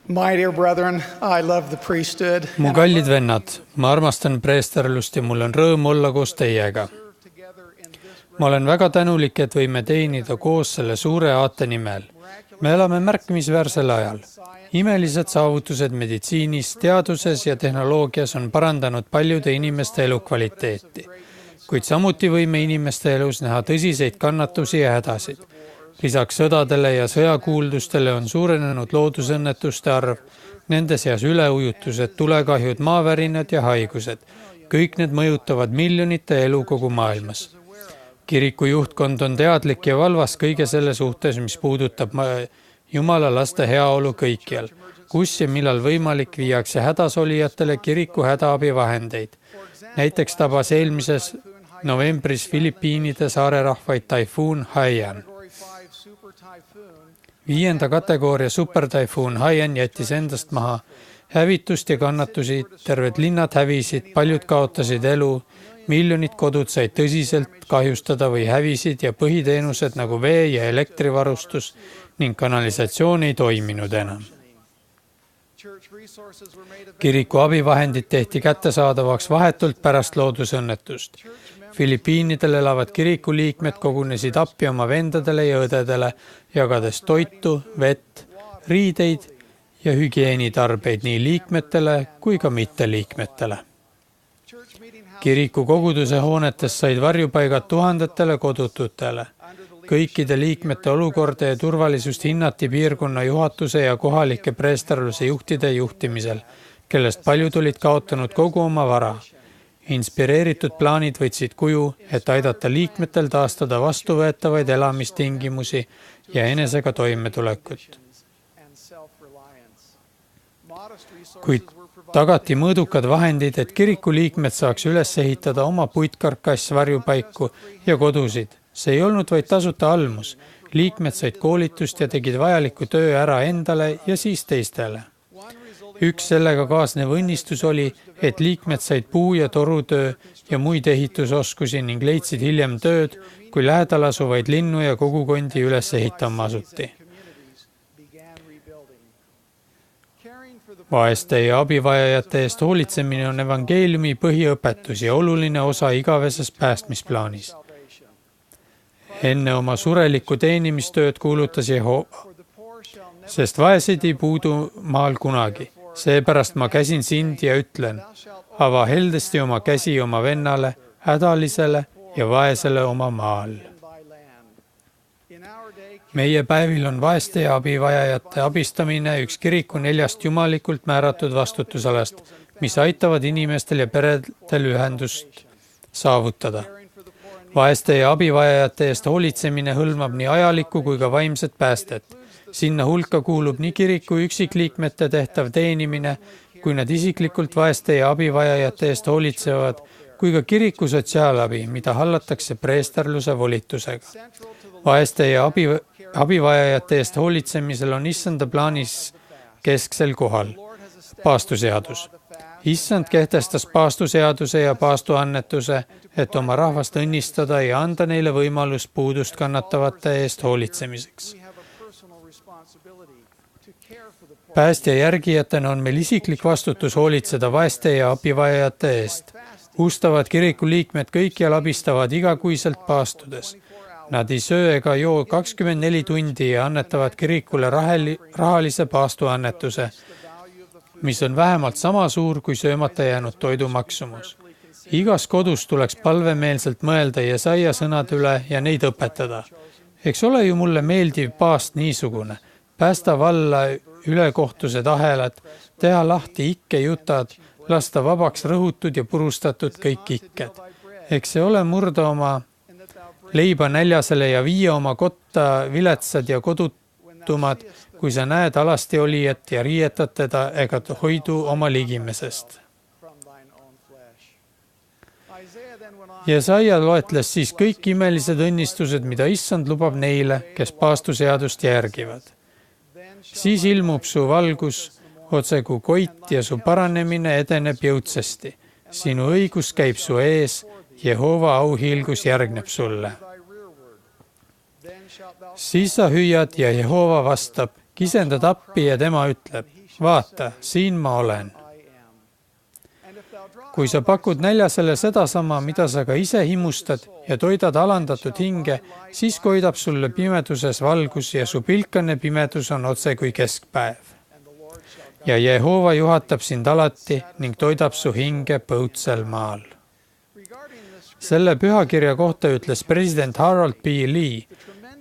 My dear brethren, I love the priesthood. Mu kallid vennad, ma armastan preesterlust ja mul on rõõm olla koos teiega. Ma olen väga tänulik, et võime teenida koos selle suure aate nimel. Me elame märkimisväärsel ajal. Imelised saavutused meditsiinis, teaduses ja tehnoloogias on parandanud paljude inimeste elukvaliteeti. Kuid samuti võime inimeste elus näha tõsiseid kannatusi ja hädasid. Lisaks sõdadele ja sõjakuuldustele on suurenenud loodusõnnetuste arv, nende seas üleujutused, tulekahjud, maavärinad ja haigused. Kõik need mõjutavad miljonite elu kogu maailmas. Kiriku juhtkond on teadlik ja valvas kõige selle suhtes, mis puudutab Jumala laste heaolu kõikjal, kus ja millal võimalik viiakse hädasolijatele kiriku hädaabivahendeid. Näiteks tabas eelmises novembris Filipiinide saarerahvaid taifuun Haiyan. 5. kategooria supertaifuun Haiyan jättis endast maha hävitust ja kannatusi, terved linnad hävisid, paljud kaotasid elu, miljonid kodud said tõsiselt kahjustada või hävisid ja põhiteenused nagu vee- ja elektrivarustus ning kanalisatsioon ei toiminud enam. Kiriku abivahendid tehti kättesaadavaks vahetult pärast loodusõnnetust. Filipiinidel elavad kiriku liikmed kogunesid appi oma vendadele ja õdedele, jagades toitu, vett, riideid ja hügieenitarbeid nii liikmetele kui ka mitteliikmetele. Kiriku koguduse hoonetes said varjupaigad tuhandetele kodututele. Kõikide liikmete olukorda ja turvalisust hinnati piirkonna juhatuse ja kohalike preesterluse juhtide juhtimisel, kellest paljud olid kaotanud kogu oma vara. Inspireeritud plaanid võtsid kuju, et aidata liikmetel taastada vastuvõetavaid elamistingimusi ja enesega toimetulekut. Kuid tagati mõõdukad vahendid, et kiriku liikmed saaks üles ehitada oma puitkarkass varjupaiku ja kodusid. See ei olnud vaid tasuta almus. Liikmed said koolitust ja tegid vajaliku töö ära endale ja siis teistele. Üks sellega kaasnev õnnistus oli, et liikmed said puu- ja torutöö ja muid ehitusoskusi ning leidsid hiljem tööd, kui lähedal asuvaid linnu ja kogukondi üles ehitama asuti. Vaeste ja abivajajate eest hoolitsemine on evangeeliumi põhiõpetus ja oluline osa igaveses päästmisplaanis. Enne oma surelikku teenimistööd kuulutas Jehova, sest vaeseid ei puudu maal kunagi. Seepärast ma käsin sind ja ütlen, ava heldesti oma käsi oma vennale, hädalisele ja vaesele oma maal. Meie päevil on vaeste ja abivajajate abistamine üks kiriku 4 jumalikult määratud vastutusalast, mis aitavad inimestel ja peredel ühendust saavutada. Vaeste ja abivajajate eest hoolitsemine hõlmab nii ajalikku kui ka vaimset päästet. Sinna hulka kuulub nii kiriku üksikliikmete tehtav teenimine, kui nad isiklikult vaeste ja abivajajate eest hoolitsevad, kui ka kiriku sotsiaalabi, mida hallatakse preesterluse volitusega. Vaeste ja abivajajate eest hoolitsemisel on issanda plaanis kesksel kohal. Paastuseadus. Issand kehtestas paastuseaduse ja paastuannetuse, et oma rahvast õnnistada ja anda neile võimalus puudust kannatavate eest hoolitsemiseks. Päästja järgijatena on meil isiklik vastutus hoolitseda vaeste ja abivajajate eest. Ustavad kiriku liikmed kõikjal abistavad igakuiselt paastudes. Nad ei söö ega joo 24 tundi ja annetavad kirikule rahalise paastuannetuse, mis on vähemalt sama suur kui söömata jäänud toidu maksumus. Igas kodus tuleks palvemeelselt mõelda Jesaja sõnade üle ja neid õpetada. Eks ole ju mulle meeldiv paast niisugune. Päästa valla ülekohtused ahelad, teha lahti ikkejutad, lasta vabaks rõhutud ja purustatud kõik ikked. Eks see ole murda oma leiba näljasele ja viia oma kotta viletsad ja kodutumad, kui sa näed alasti olijat ja riietad teda ega hoidu oma ligimesest. Jesaja loetles siis kõik imelised õnnistused, mida issand lubab neile, kes paastuseadust järgivad. Siis ilmub su valgus, otse kui koit ja su paranemine edeneb jõudsasti. Sinu õigus käib su ees, Jehova auhiilgus järgneb sulle. Siis sa hüüad ja Jehova vastab kisendad appi ja tema ütleb, vaata, siin ma olen. Kui sa pakud näljasele sedasama, mida sa ka ise himustad ja toidad alandatud hinge, siis koidab sulle pimeduses valgus ja su pilkane pimedus on otse kui keskpäev. Ja Jehova juhatab sind alati ning toidab su hinge põutsel maal. Selle pühakirja kohta ütles president Harold B. Lee,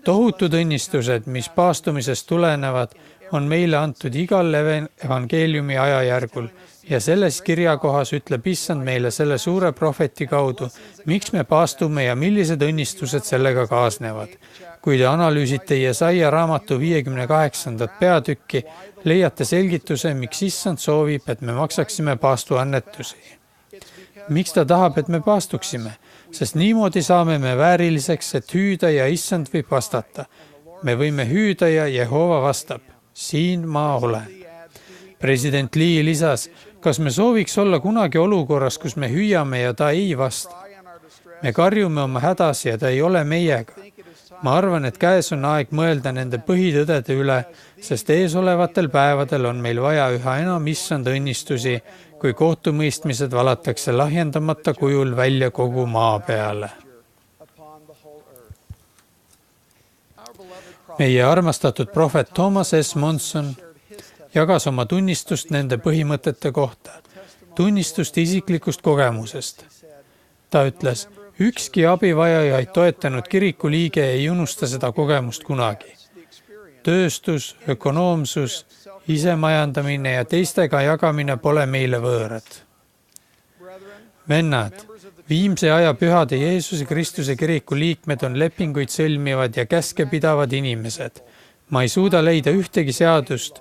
tohutud õnnistused, mis paastumisest tulenevad, on meile antud igal evangeeliumi ajajärgul ja selles kirjakohas ütleb issand meile selle suure prohveti kaudu, miks me paastume ja millised õnnistused sellega kaasnevad. Kui te analüüsite Jesaja raamatu 58. peatükki, leiate selgituse, miks issand soovib, et me maksaksime paastuannetusi. Miks ta tahab, et me paastuksime? Sest niimoodi saame me vääriliseks, et hüüda ja issand võib vastata. Me võime hüüda ja Jehova vastab, siin ma olen. President Lee lisas, kas me sooviks olla kunagi olukorras, kus me hüüame ja ta ei vasta? Me karjume oma hädas ja ta ei ole meiega. Ma arvan, et käes on aeg mõelda nende põhitõdede üle, sest eesolevatel päevadel on meil vaja üha enam issand õnnistusi, kui kohtumõistmised valatakse lahjendamata kujul välja kogu maa peale. Meie armastatud prohvet Thomas S. Monson jagas oma tunnistust nende põhimõtete kohta, tunnistust isiklikust kogemusest. Ta ütles, ükski abivajajaid toetanud kiriku liige ei unusta seda kogemust kunagi. Tööstus, ökonoomsus, isemajandamine ja teistega jagamine pole meile võõrad. Vennad, viimse aja pühade Jeesuse Kristuse kiriku liikmed on lepinguid sõlmivad ja käske pidavad inimesed. Ma ei suuda leida ühtegi seadust,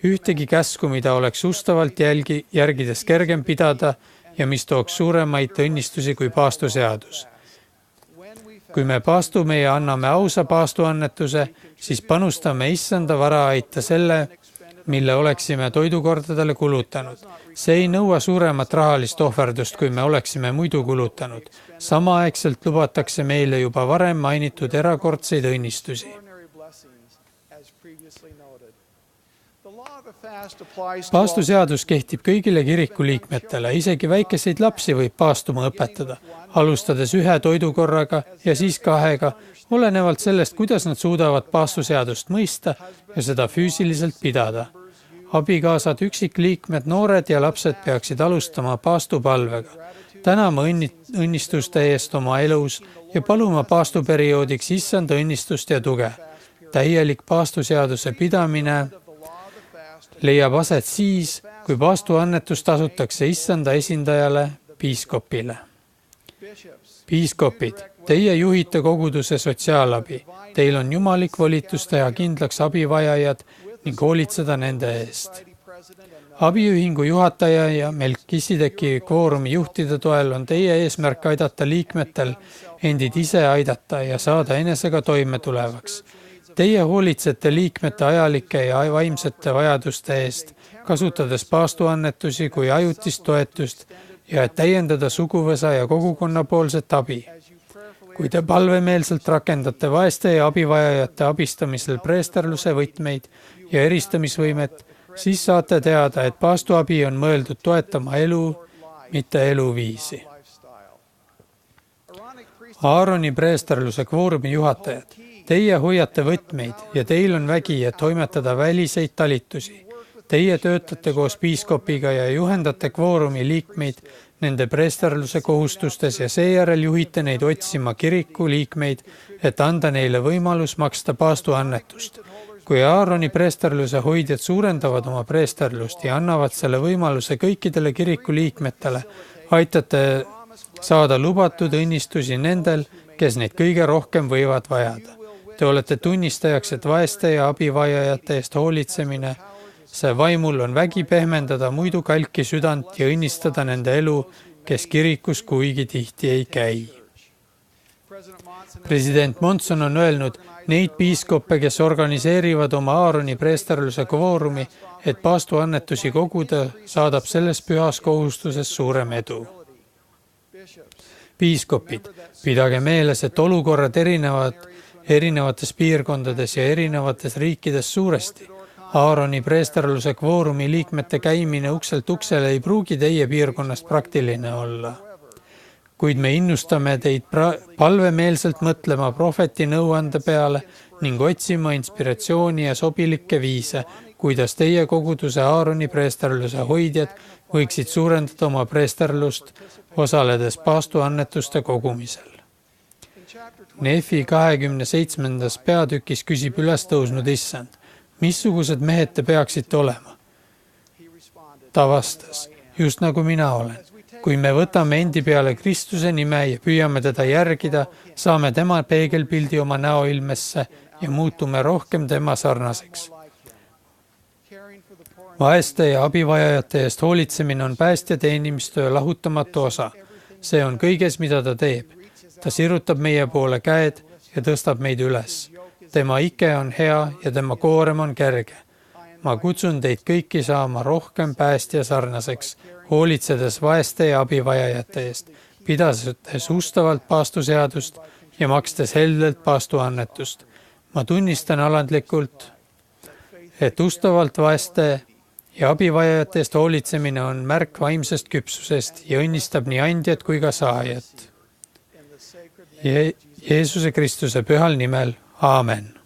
ühtegi käsku, mida oleks ustavalt järgides kergem pidada ja mis tooks suuremaid õnnistusi kui paastuseadus. Kui me paastume ja anname ausa paastuannetuse, siis panustame issanda vara aita selle, mille oleksime toidukordadele kulutanud. See ei nõua suuremat rahalist ohverdust, kui me oleksime muidu kulutanud. Samaaegselt lubatakse meile juba varem mainitud erakordseid õnnistusi. Paastuseadus kehtib kõigile kiriku liikmetele, isegi väikeseid lapsi võib paastuma õpetada, alustades 1 toidukorraga ja siis 2, olenevalt sellest, kuidas nad suudavad paastuseadust mõista ja seda füüsiliselt pidada. Abikaasad, üksikliikmed, noored ja lapsed peaksid alustama paastupalvega, tänama õnnistuste eest oma elus ja paluma paastuperioodiks issanda õnnistust ja tuge. Täielik paastuseaduse pidamine leiab aset siis, kui paastuannetus tasutakse issanda esindajale, piiskopile. Piiskopid, teie juhite koguduse sotsiaalabi. Teil on jumalik volitus teha kindlaks abivajajad ning hoolitseda nende eest. Abiühingu juhataja ja Melkisedeki kvoorumi juhtide toel on teie eesmärk aidata liikmetel endid ise aidata ja saada enesega toime tulevaks. Teie hoolitsete liikmete ajalike ja vaimsete vajaduste eest, kasutades paastuannetusi kui ajutist toetust ja et täiendada suguvõsa ja kogukonna poolset abi. Kui te palvemeelselt rakendate vaeste ja abivajajate abistamisel preesterluse võtmeid ja eristamisvõimet, siis saate teada, et paastuabi on mõeldud toetama elu, mitte eluviisi. Aaroni preesterluse kvoorumi juhatajad. Teie hoiate võtmeid ja teil on vägi, et toimetada väliseid talitusi. Teie töötate koos piiskopiga ja juhendate kvoorumi liikmeid nende preesterluse kohustustes ja seejärel juhite neid otsima kiriku liikmeid, et anda neile võimalus maksta paastuannetust. Kui Aaroni preesterluse hoidjad suurendavad oma preesterlust ja annavad selle võimaluse kõikidele kiriku liikmetele, aitate saada lubatud õnnistusi nendel, kes neid kõige rohkem võivad vajada. Te olete tunnistajaks, et vaeste ja abivajajate eest hoolitsemine, see vaimul on vägi pehmendada muidu kalki südant ja õnnistada nende elu, kes kirikus kuigi tihti ei käi. President Monson on öelnud, neid piiskoppe, kes organiseerivad oma Aaroni preesterluse kvoorumi, et paastuannetusi koguda, saadab selles pühas kohustuses suurem edu. Piiskopid, pidage meeles, et olukorrad erinevates piirkondades ja erinevates riikides suuresti. Aaroni preesterluse kvoorumi liikmete käimine ukselt uksele ei pruugi teie piirkonnas praktiline olla. Kuid me innustame teid palvemeelselt mõtlema prohveti nõuande peale ning otsima inspiratsiooni ja sobilikke viise, kuidas teie koguduse Aaroni preesterluse hoidjad võiksid suurendada oma preesterlust, osaledes paastuannetuste kogumisel. Nefi 27. peatükis küsib ülestõusnud issand, missugused mehed te peaksite olema? Ta vastas, just nagu mina olen. Kui me võtame endi peale Kristuse nime ja püüame teda järgida, saame tema peegelpildi oma näoilmesse ja muutume rohkem tema sarnaseks. Vaeste ja abivajajate eest hoolitsemine on päästja teenimistöö lahutamatu osa. See on kõiges, mida ta teeb. Ta sirutab meie poole käed ja tõstab meid üles. Tema ike on hea ja tema koorem on kerge. Ma kutsun teid kõiki saama rohkem päästja sarnaseks, hoolitsedes vaeste ja abivajajate eest, pidades ustavalt paastuseadust ja makstes heldelt paastuannetust. Ma tunnistan alandlikult, et ustavalt vaeste ja abivajajate eest hoolitsemine on märk vaimsest küpsusest ja õnnistab nii andjat kui ka saajat. Jeesuse Kristuse pühal nimel, aamen.